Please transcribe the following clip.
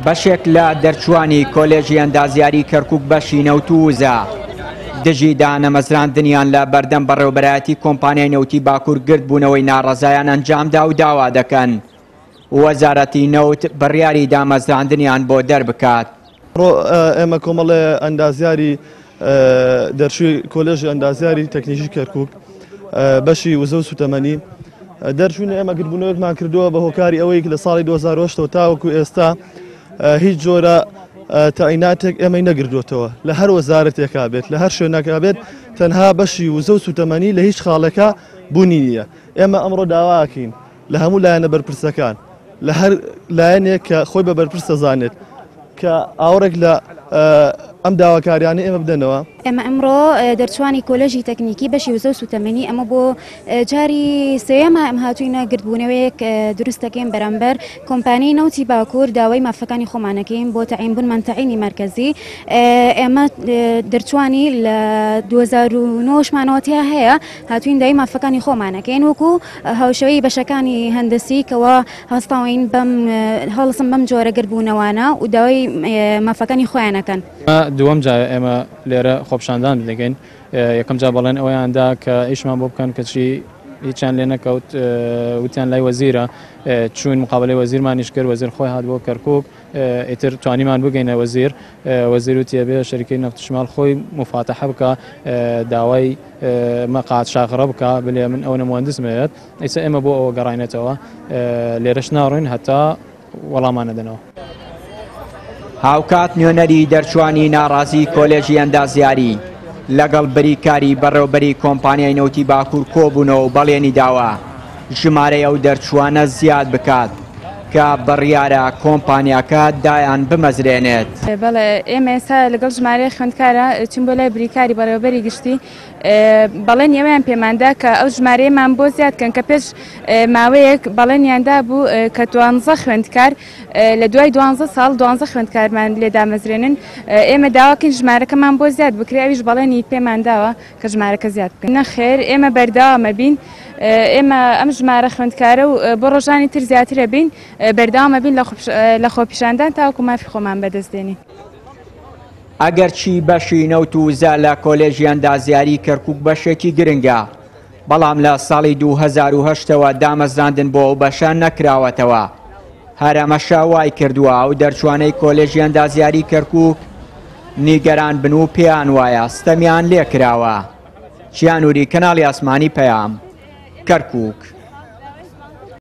بەشێک لە دەرچوانی کۆلێژی ئەندازیاری کەرکووک بەشی نەوتووزە دژی دانەمەزراندنیان لە بەردەم بەڕێوەبەرایەتی کۆمپانیای نەوتی باکوور گرت بوونەوەی ناڕەزایان ئەنجامدا و داوا دەکەن وەزارەتی نەوت بڕیاری دامەزراندنیان بۆ دەربکات. ئێمە کۆمەڵێ ئەندازیاری دەرچووی کۆلێژی ئەندازیاری تەکنیکی کەرکووک بەشی وزە و سوتەمەنی دەرچوونی ئێمە گرتبوونەوەمان کردووە بە هۆکاری ئەوەی لە ساڵی 2008 تاوەکو ئێستا هیچ جۆرە تایناتێک ئێمەی نەگردوێتەوە لە هەر وەزارەتێکا بێت لە هەر شوێنەکە بێت تەنها بەشی وزە و سوتەمەنی لە هیچ خاڵێکە بوونی نییە. ئێمە ئەمڕۆ داواکەین لە هەموو لایەنە بەرپرسەکان لە هەر لایەنێک کە خۆی بە بەرپرس دەزانێت کە ئاورێک لە ئەم داواکاریانە ئێمە بدەنەوە. ئێمە ئەمڕۆ دەرچوانی کۆلێژی تەکنیکی بەشی وزە و سوتەمەنی ئەمە بۆ جاری سێەمە ئەم هاتووینە گرتبوونەوەیەک دروستەکەین بەرامبەر کۆمپانیای نەوتی باکوور داوای مافەکانی خۆمانەکەین بۆ تەعیینبوون منتەعینی مرکزی. ئێمە دەرچوانی لە 2009مانەوەتیا هەیە هاتوین داوای مافەکانی خۆمانەکەین وەکو هاوشەوەی بەشەکانی هەندسی کەەوە هەستاوین هەڵسم بەم جۆرە گرتبوونەوانە و داوای مافەکانی خۆیانەکەن. دووەم جا ئێمە لێرە خۆپشاندان دەگەین یەکەم جا بەڵێن ئەویاندا کە ئیشمان بۆ بکەن کەچی هیچیان لێ نەکەوت وتیان لای وەزیرە چوون مقابلەی وەزیرمانیش کرد وەزیر خۆی هات بۆ کەرکووک ئیتر توانیمان بگەینە وەزیر وتیە بێ شەریکەی نەفت شمال خۆی مفاتەحە بکە داوای مەقات شاغڕە بکە بلێ من ئەو نەموهەندسمەوێت ئیسا ئێمە بۆ ئەوە گەڕاینێتەوە لێرەش ناڕۆین هەتا وەڵامان نەدەنەوە. هاوکات نوێنەری دەرچوانی ناڕازی کۆلێژی ئەندازیاری لەگەڵ بریکاری بەڕێوەبەری کۆمپانیای نەوتی باکوور کۆبوونەوە و بەڵێنی داوە ژمارەی ئەو دەرچوانە زیاد بکات کە بڕیارە کۆمپانیاکە دایان بمەزرێنێت. بەڵێ ئێمە ئێستا لەگەڵ ژمارەی خوێندکارە چین بۆ لای بریکاری بەڕێوەبەری گشتی بەڵێن ئێوەیان پێماندا کە ئەو ژمارەیەمان بۆ زیادکەن کە پێش ماوەیەک بەڵێنیاندا بوو کە 12 خوێندکار لە دوای 12 ساڵ 12 خوێندکارمان لێ دامەزرێنن. ئێمە داواکەین ژمارەکەمان بۆ زیاد بکرێ ئەویش بەڵێنی پێمانداوە کە ژمارەکە زیاد بکەن. نەخێر ئێمە بەرداوامە بین ئێمە ئەم ژمارە خوێندکارە و بۆ ڕۆژانی تر زیاترە بین بەرداوامە بین لە خۆپیشاندان تاوەکو مافی خۆمان بەدەستێنین. ئەگەر چی بەشی نەوت و وزە لە کۆلێژی ئەندازیاری کەرکووک بەشێکی گرنگە بەڵام لە ساڵی 2008ەوە دامەزراندن بۆ ئەو بەشە نەکراوەتەوە هەرەمەشە وای کردووە و دەرچوانەی کۆلێژی ئەندازیاری کەرکووک نیگەران بن و پێیان وایە ستەمیان لێکراوە. چیانوری کەناڵی ئاسمانی پەیام کەرکووک.